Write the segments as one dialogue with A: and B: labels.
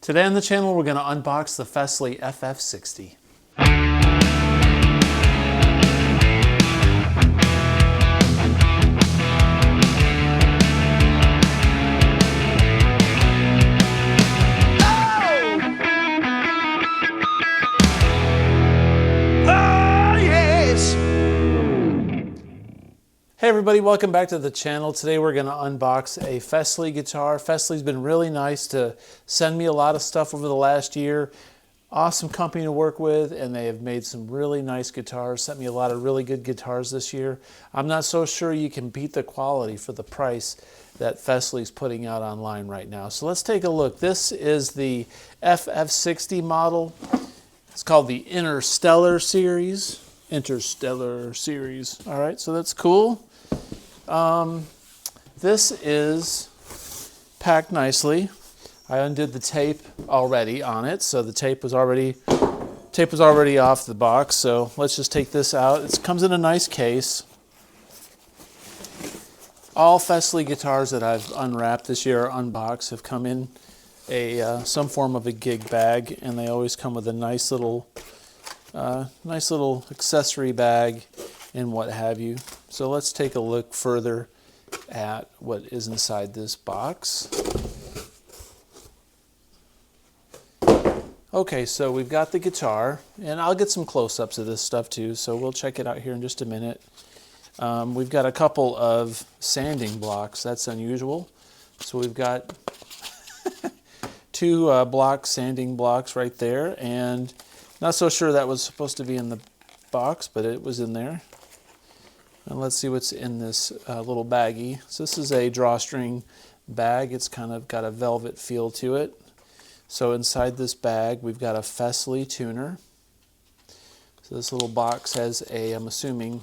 A: Today on the channel, we're going to unbox the Fesley FF60. Hey everybody, welcome back to the channel. Today we're going to unbox a Fesley guitar. Fesley's been really nice to send me a lot of stuff over the last year. Awesome company to work with, and they have made some really nice guitars. Sent me a lot of really good guitars this year. I'm not so sure you can beat the quality for the price that Fesley's putting out online right now. So let's take a look. This is the FF60 model. It's called the Interstellar series. All right, so that's cool. This is packed nicely. I undid the tape already on it, so the tape was already off the box. So let's just take this out. It comes in a nice case. All Fesley guitars that I've unwrapped this year or unboxed have come in some form of a gig bag, and they always come with a nice little accessory bag and what have you. So let's take a look further at what is inside this box. Okay, so we've got the guitar, and I'll get some close-ups of this stuff too, so we'll check it out here in just a minute. We've got a couple of sanding blocks. That's unusual. So we've got two sanding blocks right there, and not so sure that was supposed to be in the box, but it was in there. And let's see what's in this little baggie. So this is a drawstring bag. It's kind of got a velvet feel to it. So inside this bag, we've got a Fesley tuner. So this little box has I'm assuming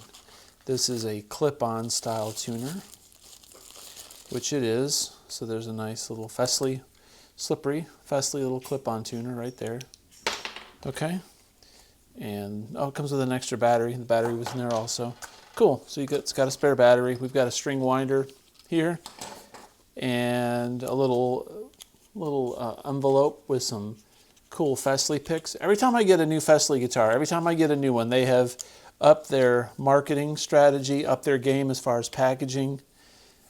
A: this is a clip-on style tuner, which it is. So there's a nice little slippery Fesley little clip-on tuner right there. Okay, and it comes with an extra battery. The battery was in there also. Cool, so it's got a spare battery. We've got a string winder here, and a little envelope with some cool Fesley picks. Every time I get a new Fesley guitar, every time I get a new one, they have upped their marketing strategy, upped their game as far as packaging,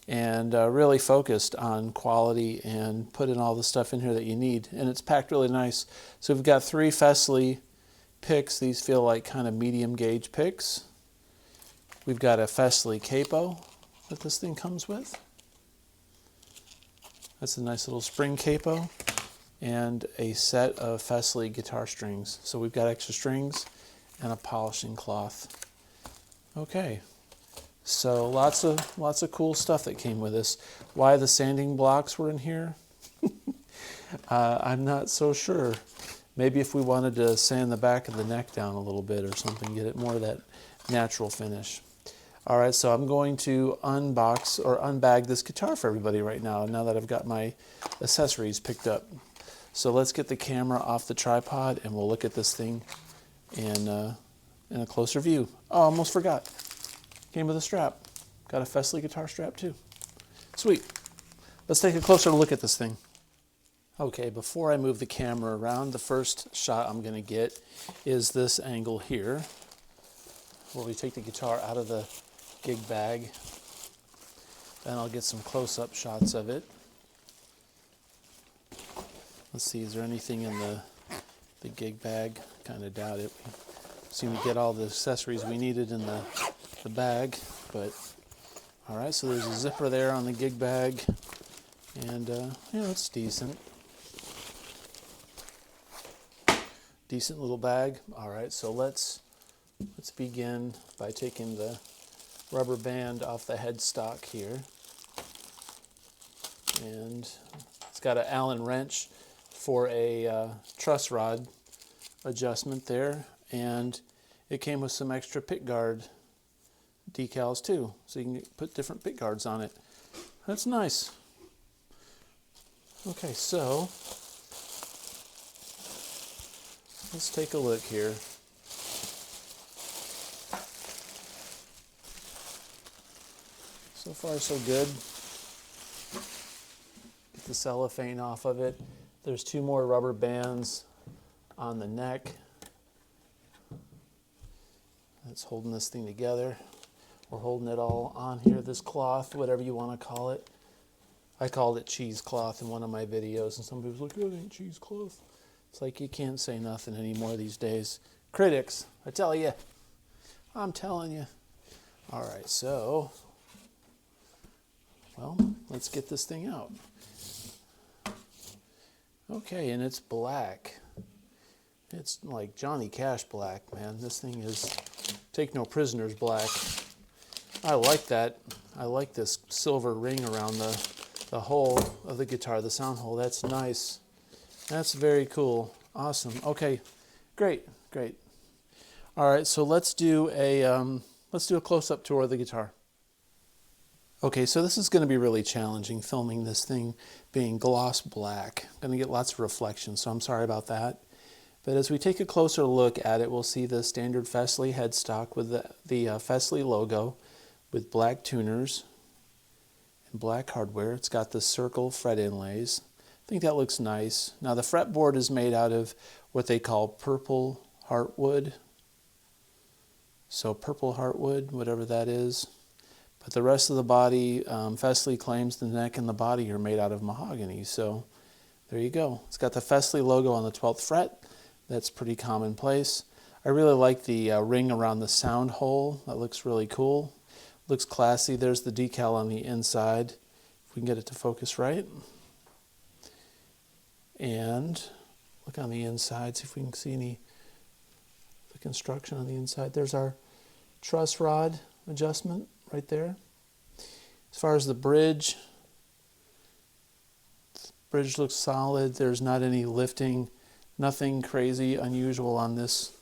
A: and really focused on quality and putting all the stuff in here that you need. And it's packed really nice. So we've got 3 Fesley picks. These feel like kind of medium gauge picks. We've got a Fesley capo that this thing comes with. That's a nice little spring capo, and a set of Fesley guitar strings. So we've got extra strings and a polishing cloth. Okay. So lots of cool stuff that came with this. Why the sanding blocks were in here, I'm not so sure. Maybe if we wanted to sand the back of the neck down a little bit or something, get it more of that natural finish. All right, so I'm going to unbox or unbag this guitar for everybody right now that I've got my accessories picked up. So let's get the camera off the tripod and we'll look at this thing in a closer view. Oh, I almost forgot. Came with a strap. Got a Fesley guitar strap too. Sweet. Let's take a closer look at this thing. Okay, before I move the camera around, the first shot I'm going to get is this angle here, where we take the guitar out of the gig bag. Then I'll get some close-up shots of it. Let's see, is there anything in the gig bag? Kind of doubt it. Seem to get all the accessories we needed in the bag, but all right, so there's a zipper there on the gig bag, and it's decent little bag. All right, so let's begin by taking the rubber band off the headstock here, and it's got an Allen wrench for a truss rod adjustment there, and it came with some extra pick guard decals too, so you can put different pick guards on it. That's nice. Okay, so let's take a look here. So far so good. Get the cellophane off of it. There's 2 more rubber bands on the neck. That's holding this thing together. We're holding it all on here, this cloth, whatever you want to call it. I called it cheesecloth in one of my videos, and some people's like, oh, it ain't cheesecloth. It's like you can't say nothing anymore these days. Critics, I tell you. I'm telling you. All right, so, well, let's get this thing out. Okay, and it's black. It's like Johnny Cash black, man. This thing is Take No Prisoners black. I like that. I like this silver ring around the hole of the guitar, the sound hole. That's nice. That's very cool. Awesome. Okay, great, great. All right, so let's do a close-up tour of the guitar. Okay, so this is going to be really challenging, filming this thing being gloss black. I'm going to get lots of reflection, so I'm sorry about that. But as we take a closer look at it, we'll see the standard Fesley headstock with the Fesley logo with black tuners and black hardware. It's got the circle fret inlays. I think that looks nice. Now the fretboard is made out of what they call purple heartwood. So purple heartwood, whatever that is. But the rest of the body, Fesley claims the neck and the body are made out of mahogany. So there you go. It's got the Fesley logo on the 12th fret. That's pretty commonplace. I really like the ring around the sound hole. That looks really cool. Looks classy. There's the decal on the inside. If we can get it to focus right. And look on the inside, see if we can see any the construction on the inside. There's our truss rod adjustment right there. As far as the bridge looks solid. There's not any lifting, nothing crazy unusual on this,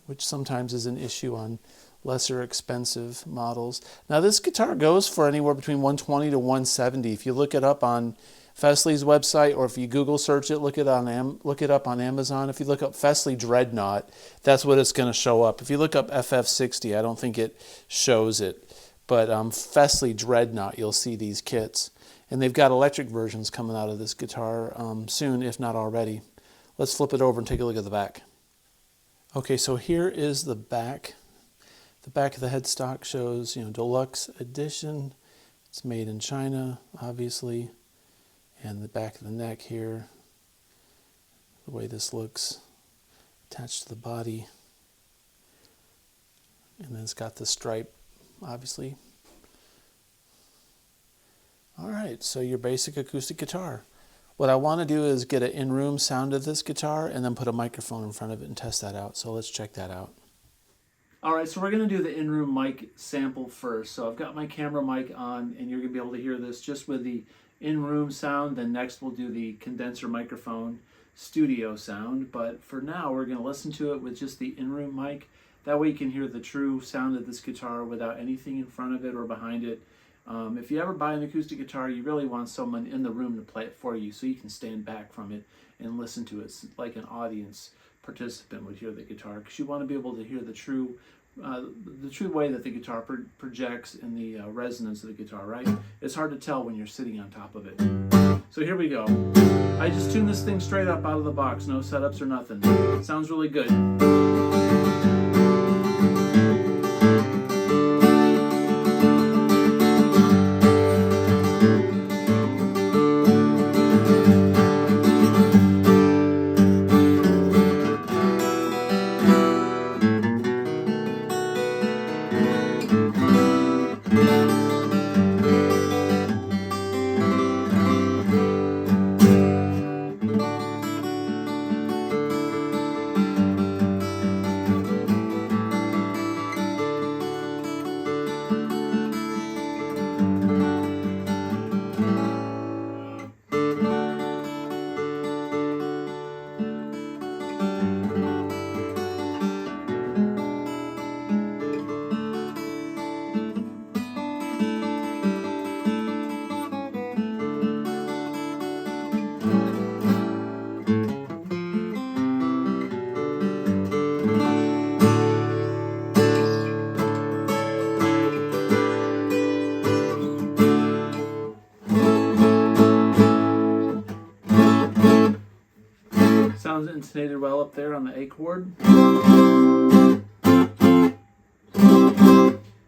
A: which sometimes is an issue on lesser expensive models. Now this guitar goes for anywhere between $120 to $170. If you look it up on Fesley's website, or if you Google search it, look it up on Amazon. If you look up Fesley Dreadnought, that's what it's going to show up. If you look up FF60, I don't think it shows it, but Fesley Dreadnought, you'll see these kits. And they've got electric versions coming out of this guitar soon, if not already. Let's flip it over and take a look at the back. Okay, so here is the back. The back of the headstock shows, deluxe edition. It's made in China, obviously. And the back of the neck here, the way this looks attached to the body. And then it's got the stripe, obviously. All right, so your basic acoustic guitar. What I want to do is get an in-room sound of this guitar and then put a microphone in front of it and test that out. So let's check that out. All right, so we're going to do the in-room mic sample first. So I've got my camera mic on, and you're going to be able to hear this just with the in-room sound. Then next we'll do the condenser microphone studio sound. But for now, we're going to listen to it with just the in-room mic. That way you can hear the true sound of this guitar without anything in front of it or behind it. If you ever buy an acoustic guitar, you really want someone in the room to play it for you so you can stand back from it and listen to it like an audience participant would hear the guitar, because you want to be able to hear the true way that the guitar projects and the resonance of the guitar, right? It's hard to tell when you're sitting on top of it. So here we go. I just tuned this thing straight up out of the box, no setups or nothing. It sounds really good. sounds intonated well up there on the A chord.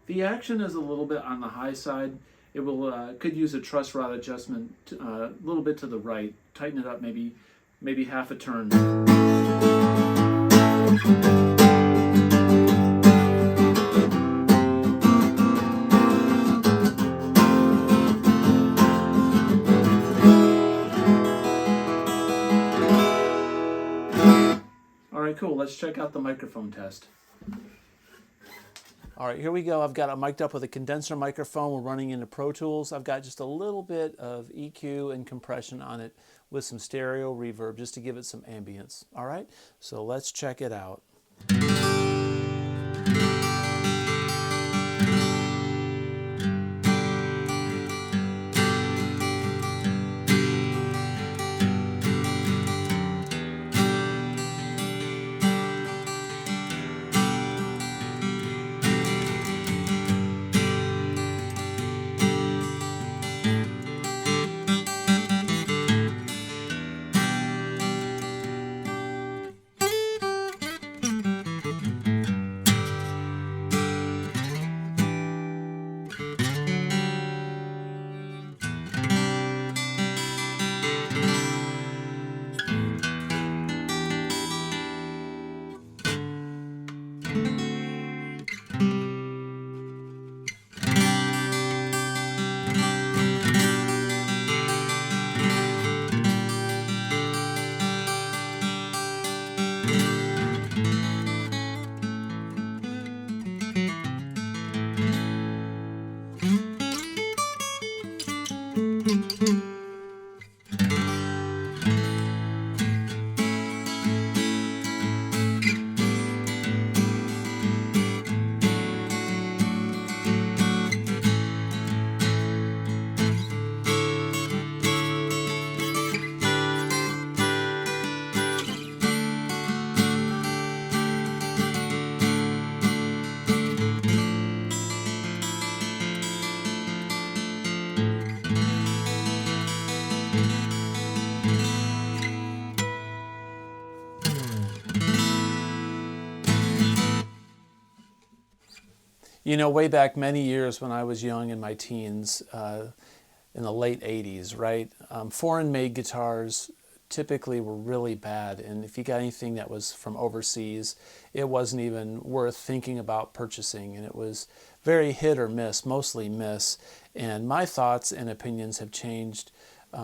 A: The action is a little bit on the high side. It will could use a truss rod adjustment a little bit to the right. Tighten it up maybe half a turn. All right, cool. Let's check out the microphone test. All right, here we go. I've got it mic'd up with a condenser microphone. We're running into Pro Tools. I've got just a little bit of EQ and compression on it with some stereo reverb just to give it some ambience. All right, so let's check it out. You know, way back many years when I was young in my teens, in the late 80s, right? Foreign-made guitars typically were really bad, and if you got anything that was from overseas, it wasn't even worth thinking about purchasing, and it was very hit or miss, mostly miss. And my thoughts and opinions have changed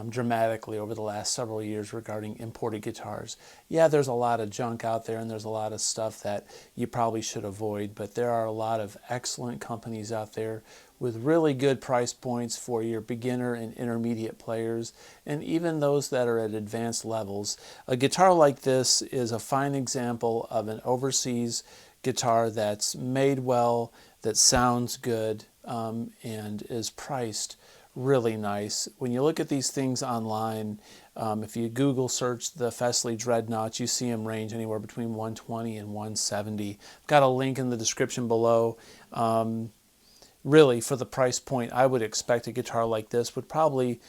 A: dramatically over the last several years regarding imported guitars. Yeah, there's a lot of junk out there and there's a lot of stuff that you probably should avoid, but there are a lot of excellent companies out there with really good price points for your beginner and intermediate players, and even those that are at advanced levels. A guitar like this is a fine example of an overseas guitar that's made well, that sounds good, and is priced really nice. When you look at these things online, if you Google search the Fesley Dreadnoughts, you see them range anywhere between 120 and 170. I've got a link in the description below. Really, for the price point, I would expect a guitar like this would probably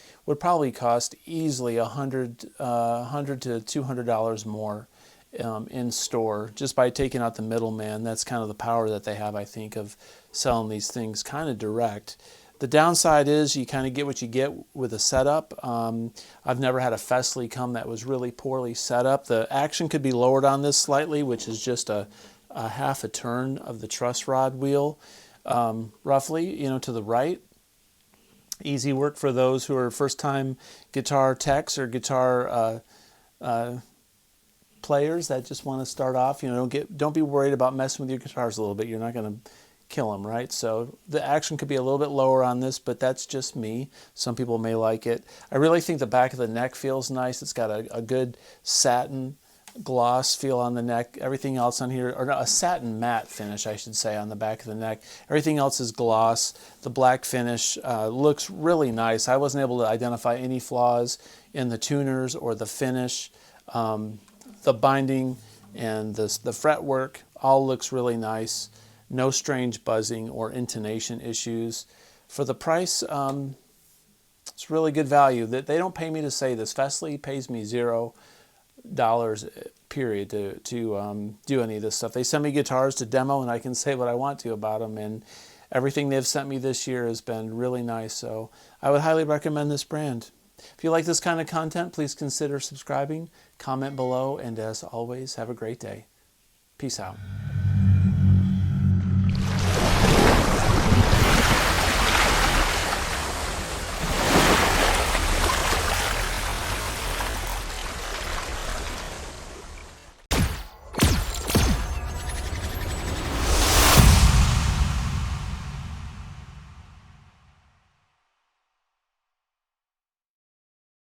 A: cost easily $100 to $200 more in store, just by taking out the middleman. That's kind of the power that they have, I think, of selling these things kind of direct. The downside is you kind of get what you get with a setup. I've never had a Fesley come that was really poorly set up. The action could be lowered on this slightly, which is just a half a turn of the truss rod wheel, roughly, you know, to the right. Easy work for those who are first-time guitar techs or guitar players that just want to start off. You know, don't be worried about messing with your guitars a little bit. You're not going to kill them, right? So the action could be a little bit lower on this, but that's just me. Some people may like it. I really think the back of the neck feels nice. It's got a good satin gloss feel on the neck. Everything else on here, or no, a satin matte finish, I should say, on the back of the neck. Everything else is gloss. The black finish looks really nice. I wasn't able to identify any flaws in the tuners or the finish. The binding and the fretwork all looks really nice. No strange buzzing or intonation issues. For the price, it's really good value. They don't pay me to say this. Fesley pays me zero. period to do any of this stuff. They send me guitars to demo, and I can say what I want to about them, and everything they've sent me this year has been really nice. So I would highly recommend this brand. If you like this kind of content, please consider subscribing, comment below, and as always, have a great day. Peace out.